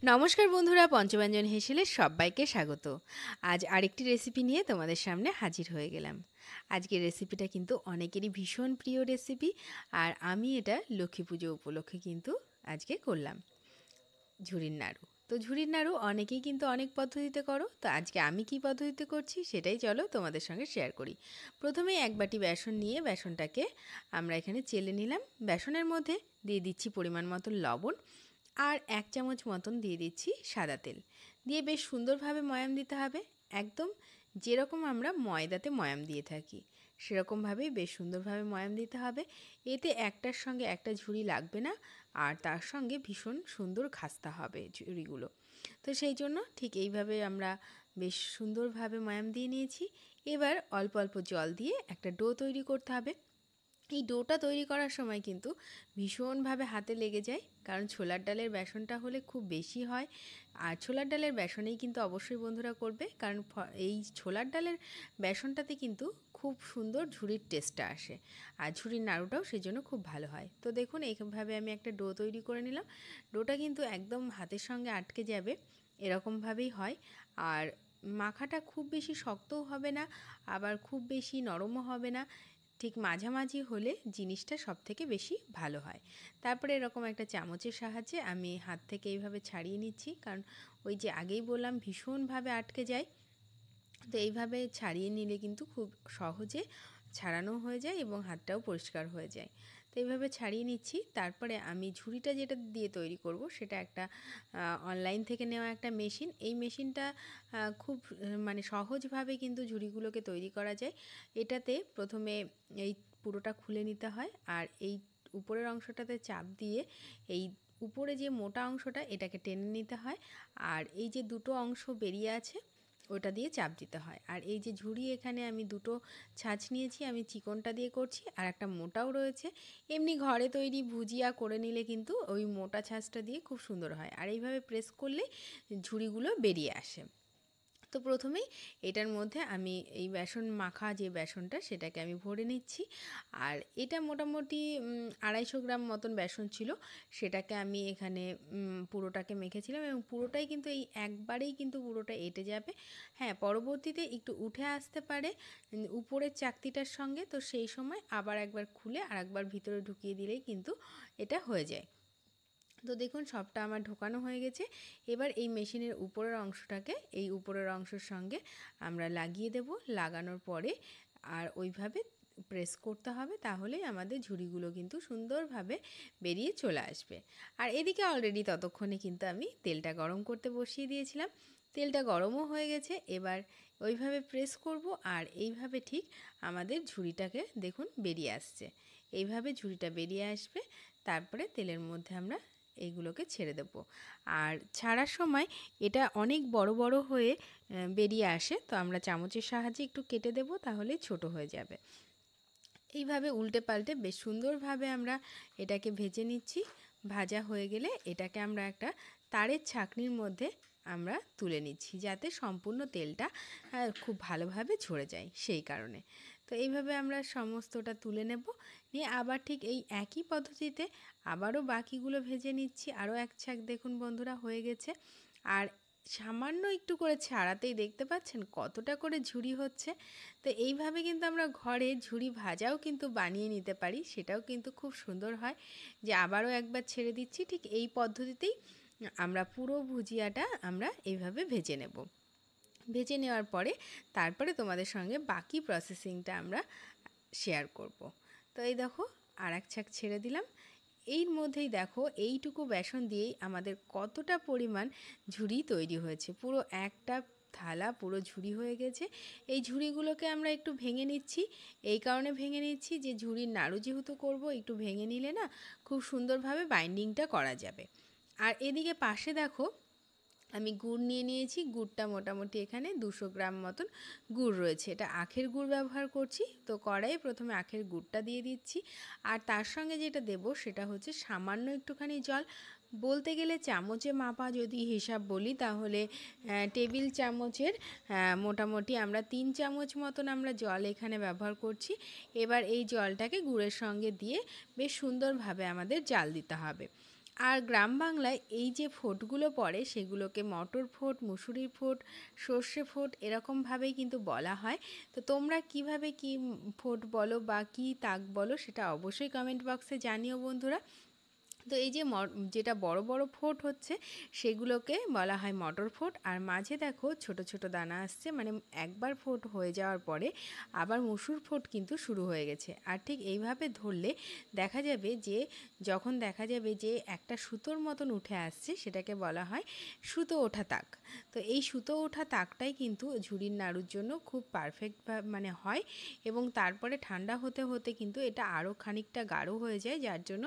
নমস্কার বন্ধুরা, পঞ্চব্যঞ্জন হেসেলে সবাইকে স্বাগত। আজ আরেকটি রেসিপি নিয়ে তোমাদের সামনে হাজির হয়ে গেলাম। আজকের রেসিপিটা কিন্তু অনেকেরই ভীষণ প্রিয় রেসিপি, আর আমি এটা লক্ষ্মী পুজো উপলক্ষে কিন্তু আজকে করলাম। ঝুরির নাড়ু। তো ঝুরির নাড়ু অনেকেই কিন্তু অনেক পদ্ধতিতে করো, তো আজকে আমি কি পদ্ধতিতে করছি সেটাই চলো তোমাদের সঙ্গে শেয়ার করি। প্রথমেই এক বাটি বেসন নিয়ে বেসনটাকে আমরা এখানে চেলে নিলাম। বেসনের মধ্যে দিয়ে দিচ্ছি পরিমাণ মতো লবণ, আর 1 চামচ মতন দিয়ে দিচ্ছি সাদা তেল। দিয়ে বেশ সুন্দরভাবে ময়াম দিতে হবে, একদম যেরকম আমরা ময়দাতে ময়াম দিয়ে থাকি সেরকমভাবেই বেশ সুন্দরভাবে ময়াম দিতে হবে। এতে একটার সঙ্গে একটা ঝুরি লাগবে না, আর তার সঙ্গে ভীষণ সুন্দর খাস্তা হবে ঝুরিগুলো। তো সেই জন্য ঠিক এইভাবে আমরা বেশ সুন্দরভাবে ময়াম দিয়ে নিয়েছি। এবার অল্প অল্প জল দিয়ে একটা ডো তৈরি করতে হবে। এই ডোটা তৈরি করার সময় কিন্তু ভীষণভাবে হাতে লেগে যায়, কারণ ছোলার ডালের বেসনটা হলে খুব বেশি হয়। আর ছোলার ডালের বেসনেই কিন্তু অবশ্যই বন্ধুরা করবে, কারণ এই ছোলার ডালের বেসনটাতে কিন্তু খুব সুন্দর ঝুরির টেস্টটা আসে, আর ঝুরির নাড়ুটাও সেই জন্য খুব ভালো হয়। তো দেখুন এইভাবে আমি একটা ডো তৈরি করে নিলাম। ডোটা কিন্তু একদম হাতের সঙ্গে আটকে যাবে, এরকমভাবেই হয়। আর মাখাটা খুব বেশি শক্তও হবে না, আবার খুব বেশি নরমও হবে না, ঠিক মাঝামাঝি হলে জিনিসটা সবথেকে বেশি ভালো হয়। তারপরে এরকম একটা চামচের সাহায্যে আমি হাত থেকে এইভাবে ছাড়িয়ে নিচ্ছি, কারণ ওই যে আগেই বললাম ভীষণভাবে আটকে যায়। তো এইভাবে ছাড়িয়ে নিলে কিন্তু খুব সহজে ছাড়ানো হয়ে যায় এবং হাতটাও পরিষ্কার হয়ে যায়। তো এইভাবে ছাড়িয়ে নিচ্ছি। তারপরে আমি ঝুড়িটা যেটা দিয়ে তৈরি করব সেটা একটা অনলাইন থেকে নেওয়া একটা মেশিন। এই মেশিনটা খুব মানে সহজভাবে কিন্তু ঝুড়িগুলোকে তৈরি করা যায়। এটাতে প্রথমে এই পুরোটা খুলে নিতে হয়, আর এই উপরের অংশটাতে চাপ দিয়ে এই উপরে যে মোটা অংশটা এটাকে টেনে নিতে হয়, আর এই যে দুটো অংশ বেরিয়ে আছে ওটা দিয়ে চাপ দিতে হয়। আর এই যে ঝুড়ি, এখানে আমি দুটো ছাঁচ নিয়েছি, আমি চিকনটা দিয়ে করছি আর একটা মোটাও রয়েছে। এমনি ঘরে তৈরি ভুজিয়া করে নিলে কিন্তু ওই মোটা ছাঁচটা দিয়ে খুব সুন্দর হয়, আর এইভাবে প্রেস করলে ঝুড়িগুলো বেরিয়ে আসে। তো প্রথমেই এটার মধ্যে আমি এই বেসন মাখা যে বেসনটা সেটাকে আমি ভরে নিচ্ছি। আর এটা মোটামুটি 250 গ্রাম মতন বেসন ছিল, সেটাকে আমি এখানে পুরোটাকে মেখেছিলাম, এবং পুরোটাই কিন্তু এই একবারেই কিন্তু পুরোটা এঁটে যাবে। হ্যাঁ, পরবর্তীতে একটু উঠে আসতে পারে উপরের চাকতিটার সঙ্গে, তো সেই সময় আবার একবার খুলে আর একবার ভিতরে ঢুকিয়ে দিলেই কিন্তু এটা হয়ে যায়। তো দেখুন সবটা আমার ঢোকানো হয়ে গেছে। এবার এই মেশিনের উপরের অংশটাকে এই উপরের অংশের সঙ্গে আমরা লাগিয়ে দেব। লাগানোর পরে আর ওইভাবে প্রেস করতে হবে, তাহলেই আমাদের ঝুড়িগুলো কিন্তু সুন্দরভাবে বেরিয়ে চলে আসবে। আর এদিকে অলরেডি ততক্ষণে কিন্তু আমি তেলটা গরম করতে বসিয়ে দিয়েছিলাম। তেলটা গরমও হয়ে গেছে। এবার ওইভাবে প্রেস করব, আর এইভাবে ঠিক আমাদের ঝুড়িটাকে দেখুন বেরিয়ে আসছে। এইভাবে ঝুড়িটা বেরিয়ে আসবে, তারপরে তেলের মধ্যে আমরা এইগুলোকে ছেড়ে দেব। আর ছাড়ার সময় এটা অনেক বড় বড় হয়ে বেরিয়ে আসে, তো আমরা চামচের সাহায্যে একটু কেটে দেব, তাহলে ছোট হয়ে যাবে। এইভাবে উল্টে পাল্টে বেশ সুন্দরভাবে আমরা এটাকে ভেজে নিচ্ছি। ভাজা হয়ে গেলে এটাকে আমরা একটা তারের ছাঁকনির মধ্যে আমরা তুলে নিচ্ছি, যাতে সম্পূর্ণ তেলটা খুব ভালোভাবে ঝরে যায় সেই কারণে। তো এইভাবে আমরা সমস্তটা তুলে নেব, নিয়ে আবার ঠিক এই একই পদ্ধতিতে আবারও বাকিগুলো ভেজে নিচ্ছি। আরও এক ছাঁক দেখুন বন্ধুরা হয়ে গেছে। আর সামান্য একটু করে ছাড়াতেই দেখতে পাচ্ছেন কতটা করে ঝুরি হচ্ছে। তো এইভাবে কিন্তু আমরা ঘরে ঝুরি ভাজাও কিন্তু বানিয়ে নিতে পারি, সেটাও কিন্তু খুব সুন্দর হয়। যে আবারও একবার ছেড়ে দিচ্ছি, ঠিক এই পদ্ধতিতেই আমরা পুরো ভুজিয়াটা আমরা এইভাবে ভেজে নেব। ভেজে নেওয়ার পরে তারপরে তোমাদের সঙ্গে বাকি প্রসেসিংটা আমরা শেয়ার করব। তো এই দেখো আর এক ছাক ছেড়ে দিলাম। এর মধ্যেই দেখো এইটুকু বেসন দিয়েই আমাদের কতটা পরিমাণ ঝুড়ি তৈরি হয়েছে। পুরো একটা থালা পুরো ঝুড়ি হয়ে গেছে। এই ঝুড়িগুলোকে আমরা একটু ভেঙে নিচ্ছি। এই কারণে ভেঙে নিচ্ছি যে ঝুড়ির নাড়ু যেহেতু করব, একটু ভেঙে নিলে না খুব সুন্দরভাবে বাইন্ডিংটা করা যাবে। আর এদিকে পাশে দেখো আমি গুড় নিয়ে নিয়েছি। গুড়টা মোটামুটি এখানে 200 গ্রাম মতন গুড় রয়েছে। এটা আখের গুড় ব্যবহার করছি। তো কড়াইয়ে প্রথমে আখের গুড়টা দিয়ে দিচ্ছি, আর তার সঙ্গে যেটা দেব সেটা হচ্ছে সামান্য একটুখানি জল। বলতে গেলে চামচে মাপা যদি হিসাব বলি, তাহলে টেবিল চামচের মোটামুটি আমরা 3 চামচ মতন আমরা জল এখানে ব্যবহার করছি। এবার এই জলটাকে গুড়ের সঙ্গে দিয়ে বেশ সুন্দরভাবে আমাদের জাল দিতে হবে। আর গ্রাম বাংলায় এই যে ফোঁটগুলো পড়ে সেগুলোকে মটর ফোঁট, মুসুরির ফোঁট, সর্ষে ফোঁট এরকমভাবেই কিন্তু বলা হয়। তো তোমরা কিভাবে কি ফোঁট বলো বা কি তাক বলো সেটা অবশ্যই কমেন্ট বক্সে জানিও বন্ধুরা। তো এই যে যেটা বড় বড় ফোঁট হচ্ছে সেগুলোকে বলা হয় মটর ফোঁট। আর মাঝে দেখো ছোট ছোট দানা আসছে, মানে একবার ফোঁট হয়ে যাওয়ার পরে আবার মুসুর ফোঁট কিন্তু শুরু হয়ে গেছে। আর ঠিক এইভাবে ধরলে দেখা যাবে যে যখন দেখা যাবে যে একটা সুতোর মতন উঠে আসছে সেটাকে বলা হয় সুতো ওঠা তাক। তো এই সুতো ওঠা তাকটাই কিন্তু ঝুড়ির নাড়ুর জন্য খুব পারফেক্ট মানে হয়, এবং তারপরে ঠান্ডা হতে হতে কিন্তু এটা আরও খানিকটা গাঢ় হয়ে যায়, যার জন্য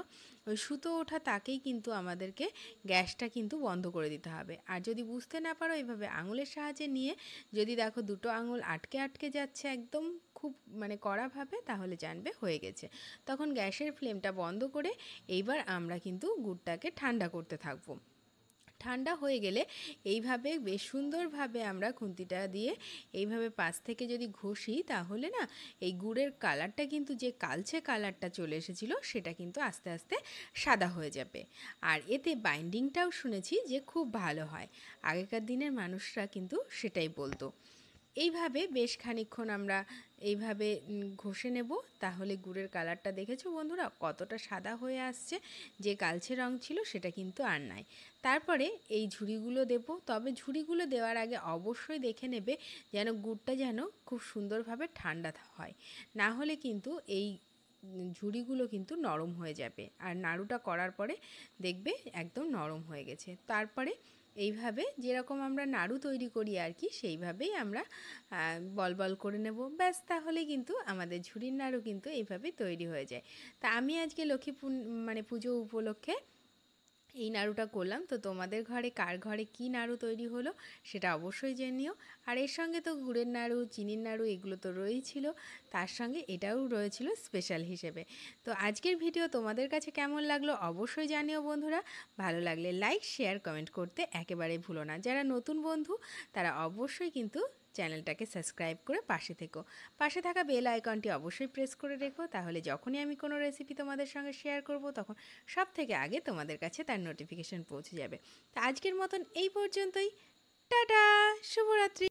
ওই সুতো ওঠা তাকেই কিন্তু আমাদেরকে গ্যাসটা কিন্তু বন্ধ করে দিতে হবে। আর যদি বুঝতে না পারো এইভাবে আঙুলের সাহায্যে নিয়ে যদি দেখো দুটো আঙুল আটকে আটকে যাচ্ছে একদম খুব মানে কড়াভাবে, তাহলে জানবে হয়ে গেছে। তখন গ্যাসের ফ্লেমটা বন্ধ করে এইবার আমরা কিন্তু গুড়টাকে ঠান্ডা করতে থাকবো। ঠান্ডা হয়ে গেলে এইভাবে বেশ সুন্দরভাবে আমরা খুন্তিটা দিয়ে এইভাবে পাশ থেকে যদি ঘষি তাহলে না এই গুড়ের কালারটা কিন্তু যে কালচে কালারটা চলে এসেছিলো সেটা কিন্তু আস্তে আস্তে সাদা হয়ে যাবে। আর এতে বাইন্ডিংটাও শুনেছি যে খুব ভালো হয়, আগেকার দিনের মানুষরা কিন্তু সেটাই বলতো। এইভাবে বেশ খানিকক্ষণ আমরা এইভাবে ঘষে নেব, তাহলে গুড়ের কালারটা দেখেছো বন্ধুরা কতটা সাদা হয়ে আসছে, যে কালচে রং ছিল সেটা কিন্তু আর নাই। তারপরে এই ঝুড়িগুলো দেব, তবে ঝুড়িগুলো দেওয়ার আগে অবশ্যই দেখে নেবে যেন গুড়টা যেন খুব সুন্দরভাবে ঠান্ডা হয়, না হলে কিন্তু এই ঝুড়িগুলো কিন্তু নরম হয়ে যাবে। আর নাড়ুটা করার পরে দেখবে একদম নরম হয়ে গেছে। তারপরে এইভাবে যেরকম আমরা নাড়ু তৈরি করি আর কি সেইভাবেই আমরা বল বল করে নেব, ব্যাস তাহলে কিন্তু আমাদের ঝুড়ির নাড়ু কিন্তু এইভাবে তৈরি হয়ে যায়। তা আমি আজকে লক্ষ্মী মানে পুজো উপলক্ষে এই নাড়ুটা করলাম। তো তোমাদের ঘরে কার ঘরে কি নাড়ু তৈরি হলো সেটা অবশ্যই জানিও। আর এর সঙ্গে তো গুড়ের নাড়ু, চিনির নাড়ু এগুলো তো রয়েছিল, তার সঙ্গে এটাও রয়েছিল স্পেশাল হিসেবে। তো আজকের ভিডিও তোমাদের কাছে কেমন লাগলো অবশ্যই জানিও বন্ধুরা। ভালো লাগলে লাইক, শেয়ার, কমেন্ট করতে একেবারেই ভুলো না। যারা নতুন বন্ধু তারা অবশ্যই কিন্তু চ্যানেলটাকে সাবস্ক্রাইব করে পাশে থেকো। পাশে থাকা বেল আইকনটি অবশ্যই প্রেস করে রেখো, তাহলে যখনই আমি কোনো রেসিপি তোমাদের সঙ্গে শেয়ার করব তখন সব থেকে আগে তোমাদের কাছে তার নোটিফিকেশন পৌঁছে যাবে। তা আজকের মতন এই পর্যন্তই। টাটা, শুভরাত্রি।